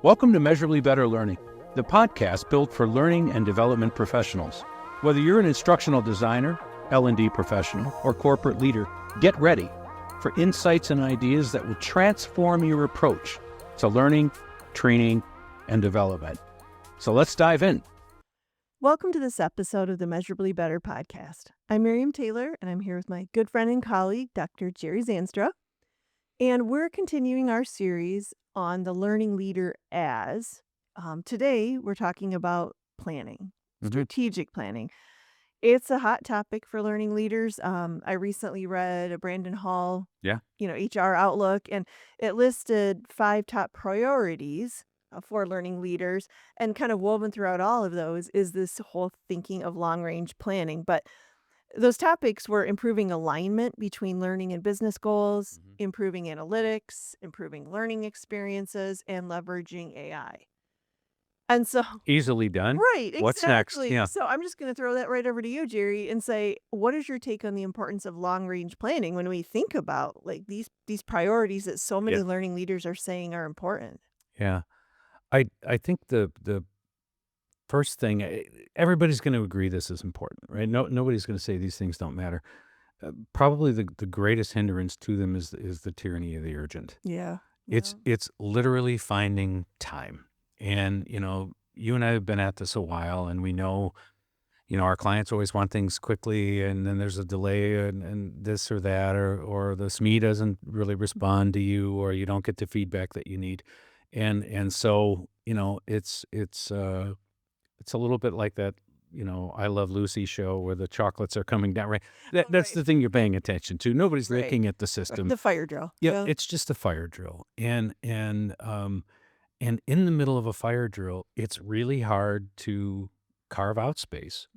Welcome to Measurably Better Learning, the podcast built for learning and development professionals. Whether you're an instructional designer, L&D professional, or corporate leader, get ready for insights and ideas that will transform your approach to learning, training, and development. So let's dive in. Welcome to this episode of the Measurably Better podcast. I'm Miriam Taylor, and I'm here with my good friend and colleague, Dr. Jerry Zandstra. And we're continuing our series on the learning leader as. Today, we're talking about planning, strategic planning. It's a hot topic for learning leaders. I recently read a Brandon Hall, HR Outlook, and it listed 5 top priorities for learning leaders, and kind of woven throughout all of those is this whole thinking of long-range planning. But those topics were improving alignment between learning and business goals, improving analytics, improving learning experiences, and leveraging AI. And so, Easily done. right, What's next? exactly. Yeah. So I'm just going to throw that right over to you, Jerry, and say, what is your take on the importance of long-range planning when we think about like these priorities that so many learning leaders are saying are important? Yeah. I think the first thing, everybody's going to agree this is important, right? Nobody's going to say these things don't matter. Probably the greatest hindrance to them is the tyranny of the urgent. Yeah. It's literally finding time. And, you and I have been at this a while, and we know, our clients always want things quickly, and then there's a delay and this or that, or the SME doesn't really respond to you, or you don't get the feedback that you need. And so, it's a little bit like that, I Love Lucy show where the chocolates are coming down, right? That's the thing you're paying attention to. Nobody's looking at the system. The fire drill. Yeah, it's just a fire drill. And in the middle of a fire drill, it's really hard to carve out space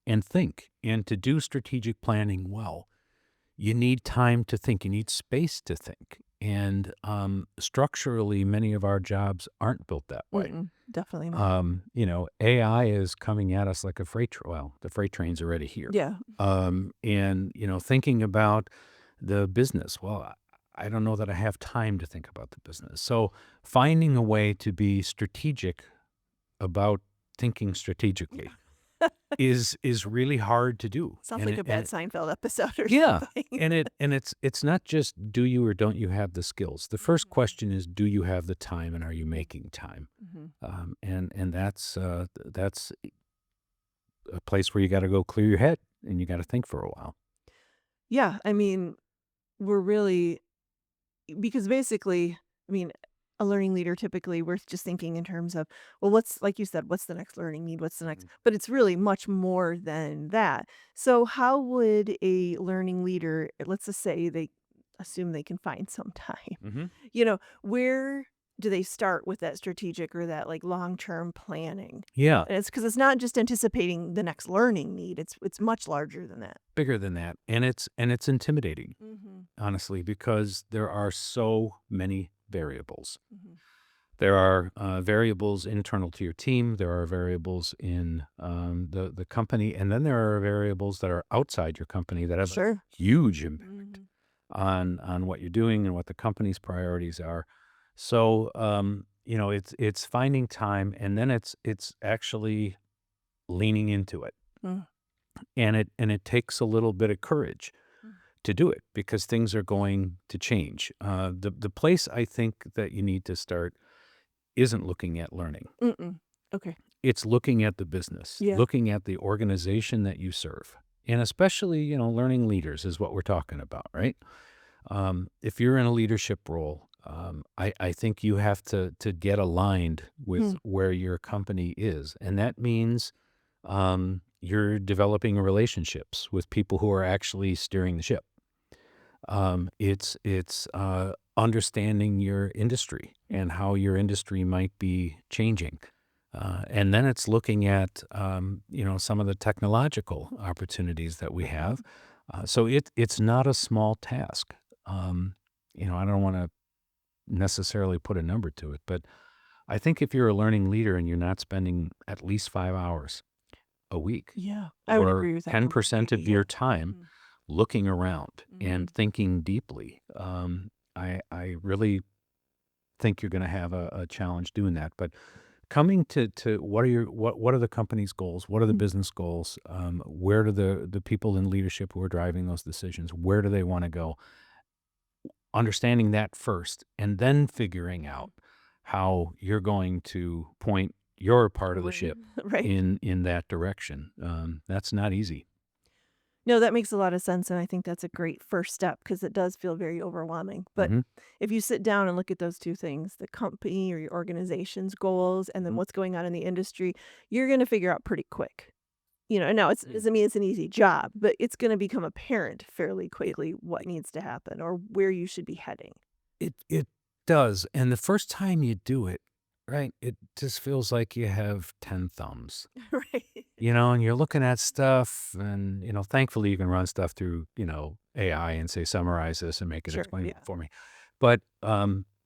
and think. And to do strategic planning well, you need time to think. You need space to think. And structurally, many of our jobs aren't built that way. Definitely not. AI is coming at us like a freight train. Well, the freight train's already here. Yeah. And, thinking about the business, well, I don't know that I have time to think about the business. So finding a way to be strategic about thinking strategically is really hard to do. Sounds like a bad Seinfeld episode or something. Yeah. And it's not just do you or don't you have the skills. The first question is, do you have the time, and are you making time? And that's a place where you got to go clear your head and you got to think for a while. Yeah, I mean, we're really, because basically, a learning leader typically we're just thinking in terms of, well, what's, like you said, what's the next learning need? What's the next? But it's really much more than that. So how would a learning leader, let's just say they assume they can find some time, where do they start with that strategic or that like long-term planning? Yeah. And it's because it's not just anticipating the next learning need. It's much larger than that. Bigger than that. And it's intimidating, honestly, because there are so many variables. There are variables internal to your team. There are variables in the company. And then there are variables that are outside your company that have a huge impact on what you're doing and what the company's priorities are. So, it's finding time, and then it's actually leaning into it. And it takes a little bit of courage to do it, because things are going to change. The place I think that you need to start isn't looking at learning. Okay. It's looking at the business, looking at the organization that you serve. And especially, learning leaders is what we're talking about, right? If you're in a leadership role, I think you have to get aligned with where your company is. And that means you're developing relationships with people who are actually steering the ship. It's understanding your industry and how your industry might be changing. And then it's looking at, some of the technological opportunities that we have. So it's not a small task. I don't want to necessarily put a number to it, but I think if you're a learning leader and you're not spending at least 5 hours a week, I would or agree with that 10% of your time looking around Mhm. and thinking deeply, I really think you're going to have a challenge doing that. But coming to what are the company's goals? What are the business goals? Where do the people in leadership who are driving those decisions, where do they want to go? Understanding that first, and then figuring out how you're going to point your part of the ship Right. in that direction. That's not easy. No, that makes a lot of sense, and I think that's a great first step because it does feel very overwhelming. But if you sit down and look at those two things, the company or your organization's goals and then what's going on in the industry, you're going to figure out pretty quick. Now it doesn't mean it's an easy job, but it's going to become apparent fairly quickly what needs to happen or where you should be heading. It does, and the first time you do it, right, it just feels like you have 10 thumbs. Right. And you're looking at stuff, and thankfully you can run stuff through AI and say summarize this and make it Sure, explain it yeah. for me. But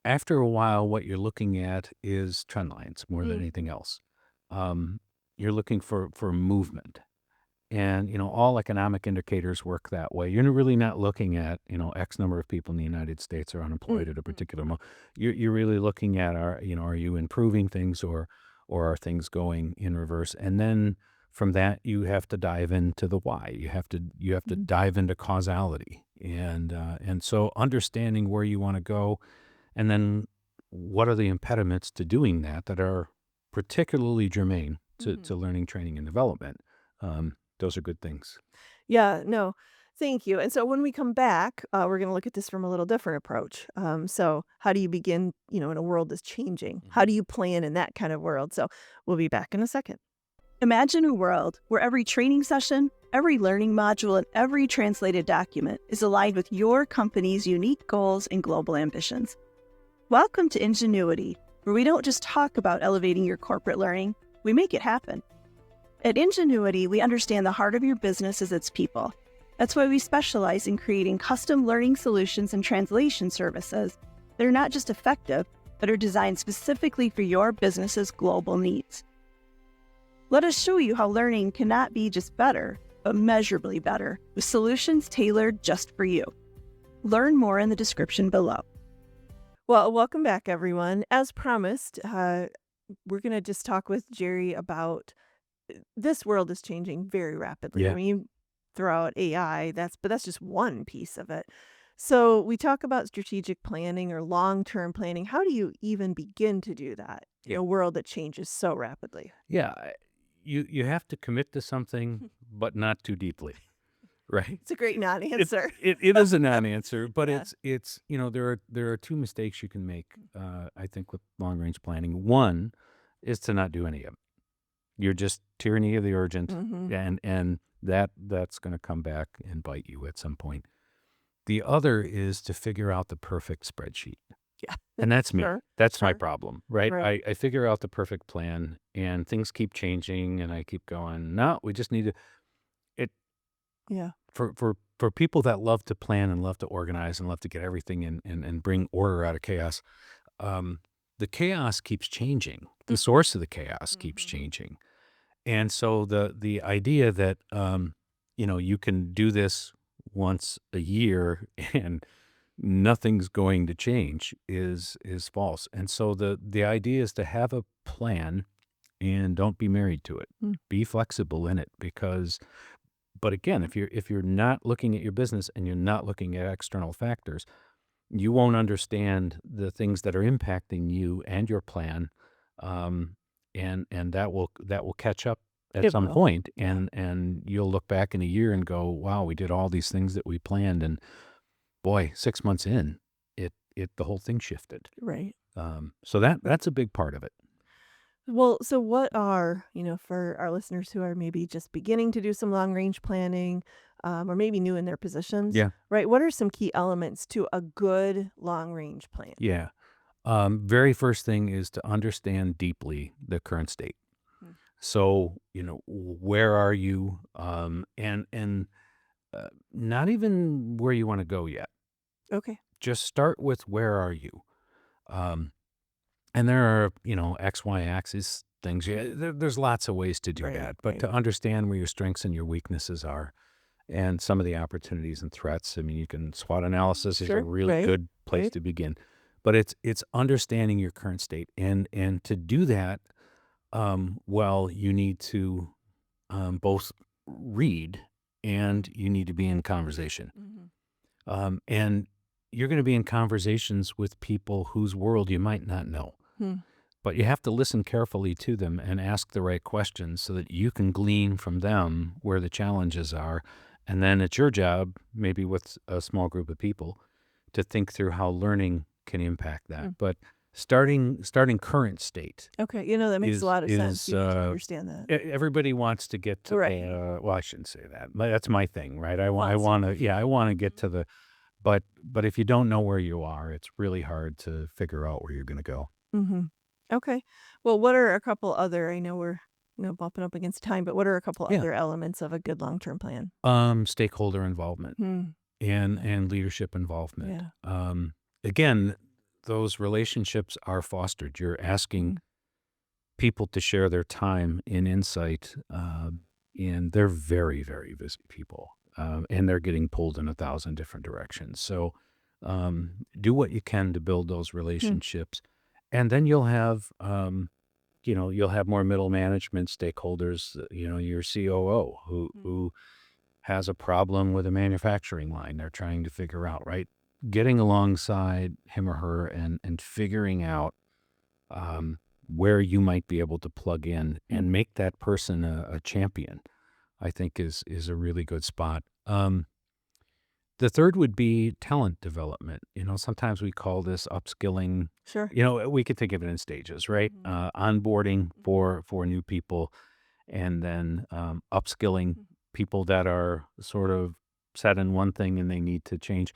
after a while, what you're looking at is trend lines more than anything else. You're looking for movement. And, all economic indicators work that way. You're really not looking at, X number of people in the United States are unemployed at a particular moment. You're really looking at, are you improving things or are things going in reverse? And then from that, you have to dive into the why. You have to dive into causality. And so understanding where you want to go, and then what are the impediments to doing that are particularly germane to learning, training, and development. Those are good things. Yeah, no, thank you. And so when we come back, we're going to look at this from a little different approach. So how do you begin, in a world that's changing? How do you plan in that kind of world? So we'll be back in a second. Imagine a world where every training session, every learning module, and every translated document is aligned with your company's unique goals and global ambitions. Welcome to Ingenuity, where we don't just talk about elevating your corporate learning, we make it happen. At Ingenuity, we understand the heart of your business is its people. That's why we specialize in creating custom learning solutions and translation services that are not just effective, but are designed specifically for your business's global needs. Let us show you how learning cannot be just better, but measurably better, with solutions tailored just for you. Learn more in the description below. Well, welcome back, everyone. As promised, we're going to just talk with Jerry about this world is changing very rapidly. Yeah. I mean, you throw out AI, but that's just one piece of it. So we talk about strategic planning or long-term planning. How do you even begin to do that in a world that changes so rapidly? Yeah, you have to commit to something, but not too deeply, right? It's a great non-answer. It is a non-answer, but Yeah. it's there are two mistakes you can make, I think, with long-range planning. One is to not do any of it. You're just tyranny of the urgent, and that's going to come back and bite you at some point. The other is to figure out the perfect spreadsheet. Yeah. And that's me. Sure, That's my sure. problem, right? Right. I figure out the perfect plan, and things keep changing, and I keep going, no, we just need to. It Yeah. For people that love to plan and love to organize and love to get everything in and bring order out of chaos, the chaos keeps changing. The source of the chaos keeps changing. And so the idea that you can do this once a year and nothing's going to change is false. And so the idea is to have a plan and don't be married to it. Be flexible in it but again, if you're not looking at your business and you're not looking at external factors, you won't understand the things that are impacting you and your plan. And that will catch up at It some will. point, and you'll look back in a year and go, wow, we did all these things that we planned, and boy, 6 months in, the whole thing shifted. Right. So that's a big part of it. Well, so what are, for our listeners who are maybe just beginning to do some long range planning, or maybe new in their positions, Yeah. right? What are some key elements to a good long range plan? Yeah. Very first thing is to understand deeply the current state. So, where are you? And not even where you want to go yet. Okay. Just start with where are you? And there are, X, Y axis things. Yeah, there's lots of ways to do Right, that. But right. to understand where your strengths and your weaknesses are and some of the opportunities and threats. I mean, you can SWOT analysis is Sure, a really right, good place right. to begin. But it's understanding your current state, and to do that, well, you need to both read and you need to be in conversation. And you're going to be in conversations with people whose world you might not know. But you have to listen carefully to them and ask the right questions so that you can glean from them where the challenges are. And then it's your job, maybe with a small group of people, to think through how learning can impact that. But starting current state. Okay, that makes a lot of sense. You need to understand that. Everybody wants to get to Right. well, I shouldn't say that. That's my thing, right? I Well, want to get to the, but if you don't know where you are, it's really hard to figure out where you're going to go. Okay. Well, what are a couple other, I know we're bumping up against time, but what are a couple Yeah. other elements of a good long-term plan? Stakeholder involvement and leadership involvement. Yeah. Again, those relationships are fostered. You're asking people to share their time and insight, and they're very, very busy people, and they're getting pulled in 1,000 different directions. So do what you can to build those relationships, and then you'll have you'll have more middle management stakeholders. Your COO who has a problem with a manufacturing line they're trying to figure out, right? Getting alongside him or her and figuring out where you might be able to plug in and make that person a champion, I think is a really good spot. The third would be talent development. Sometimes we call this upskilling. Sure. We could think of it in stages, right? Onboarding for new people, and then upskilling people that are sort of set in one thing and they need to change,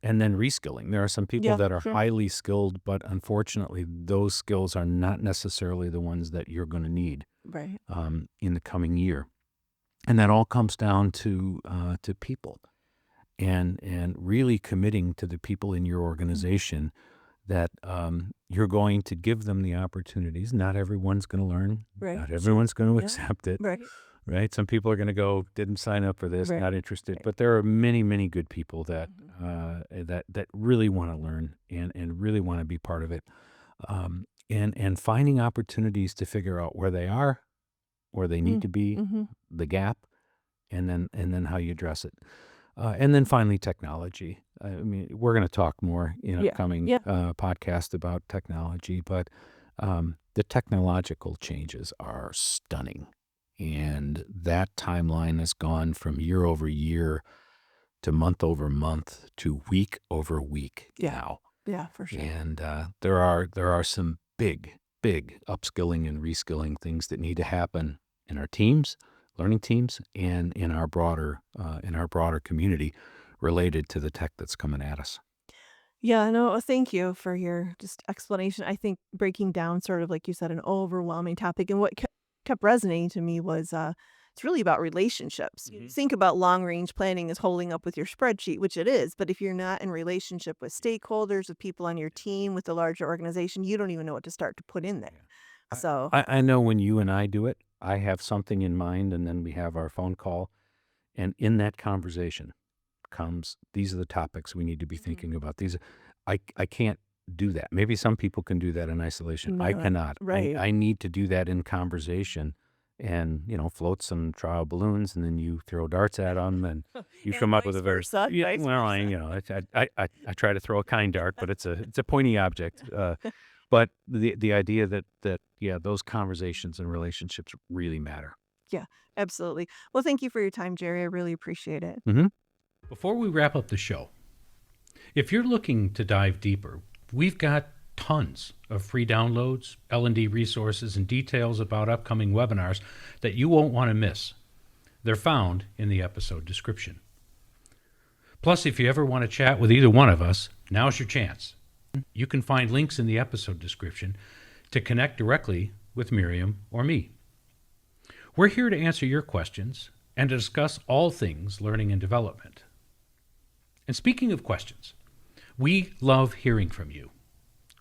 and then reskilling. There are some people that are highly skilled, but unfortunately, those skills are not necessarily the ones that you're going to need Right. in the coming year. And that all comes down to people. And really committing to the people in your organization that you're going to give them the opportunities. Not everyone's going to learn. Right. Not everyone's going to accept it. Right. Some people are going to go, didn't sign up for this, Right. not interested. But there are many, many good people that that really want to learn and really want to be part of it. And finding opportunities to figure out where they are, where they need to be, the gap, and then how you address it. And then finally, technology. I mean, we're going to talk more in a coming podcast about technology, but the technological changes are stunning. And that timeline has gone from year over year to month over month to week over week now. Yeah, for sure. And there are some big upskilling and reskilling things that need to happen in our teams, learning teams, and in our broader community related to the tech that's coming at us. Yeah, no, thank you for your just explanation. I think breaking down sort of like you said, an overwhelming topic, and what kept resonating to me was it's really about relationships. You think about long range planning as holding up with your spreadsheet, which it is, but if you're not in relationship with stakeholders, with people on your team, with the larger organization, you don't even know what to start to put in there. So I know when you and I do it, I have something in mind, and then we have our phone call, and in that conversation comes, these are the topics we need to be thinking about. I can't do that. Maybe some people can do that in isolation. I No, cannot. right. I need to do that in conversation, and float some trial balloons, and then you throw darts at them, and you And come up vice with a very versa, vice I try to throw a kind dart, but it's a pointy object. But the idea that those conversations and relationships really matter. Yeah, absolutely. Well, thank you for your time, Jerry. I really appreciate it. Before we wrap up the show, if you're looking to dive deeper, we've got tons of free downloads, L&D resources, and details about upcoming webinars that you won't want to miss. They're found in the episode description. Plus, if you ever want to chat with either one of us, now's your chance. You can find links in the episode description to connect directly with Miriam or me. We're here to answer your questions and to discuss all things learning and development. And speaking of questions, we love hearing from you.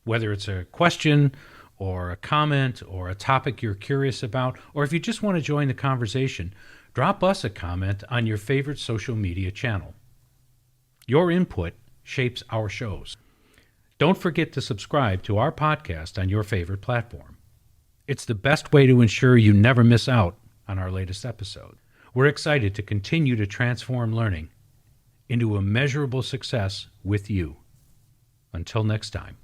Whether it's a question or a comment or a topic you're curious about, or if you just want to join the conversation, drop us a comment on your favorite social media channel. Your input shapes our shows. Don't forget to subscribe to our podcast on your favorite platform. It's the best way to ensure you never miss out on our latest episode. We're excited to continue to transform learning into a measurable success with you. Until next time.